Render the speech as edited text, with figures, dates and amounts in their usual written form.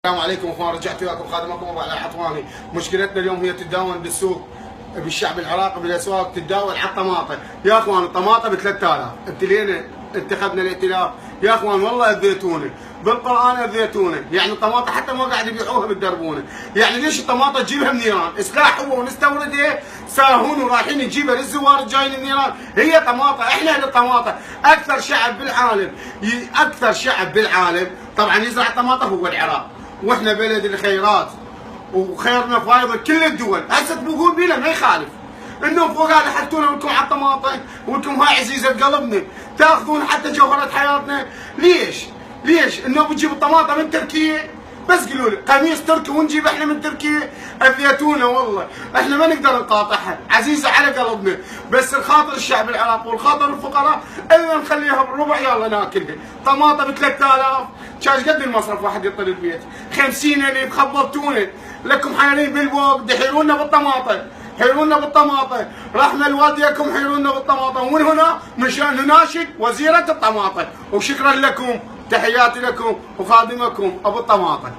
السلام عليكم اخوان، رجعت وياكم خادمكم ابو علاء العطواني. مشكلتنا اليوم هي تتداول بالسوق، بالشعب العراقي بالاسواق تتداول على الطماطم. يا اخوان الطماطم ب 3000 ابتلينا، انتخبنا الائتلاف. يا اخوان والله الزيتونه بالقران الزيتونه، يعني الطماطم حتى ما قاعد يبيعوها بالدربونه. يعني ليش الطماطم تجيبها من ايران؟ سلاح هو ونستورده ساهون ورايحين نجيبها للزوار الجايين من ايران. هي طماطم، احنا اهل الطماطم. اكثر شعب بالعالم، اكثر شعب بالعالم طبعا يزرع الطماطم هو العراق، واحنا بلد الخيرات وخيرنا فايض كل الدول. هسه تبوقون بينا ما يخالف، انهم فوق هذا حطونا لكم على الطماطم ولكم هاي عزيزه قلبنا، تاخذون حتى جوهره حياتنا. ليش؟ ليش؟ انه بتجيب الطماطم من تركيا؟ بس قولوا لي قميص تركي ونجيب احنا من تركيا؟ الزيتونه والله احنا ما نقدر نقاطعها، عزيزه على قلبنا، بس الخاطر الشعب العراقي والخاطر الفقراء الا نخليها بالربع يلا ناكلها. طماطم ب 3000 كاش قد المصرف واحد يطل البيت؟ 50,000 خبرتونا لكم حيرين بالبوق دحيرونا بالطماطم، حيرونا بالطماطم، رحنا لوالديكم حيرونا بالطماطم، ومن هنا مشان نناشد وزيرة الطماطم. وشكرا لكم، تحياتي لكم وخادمكم ابو الطماطم.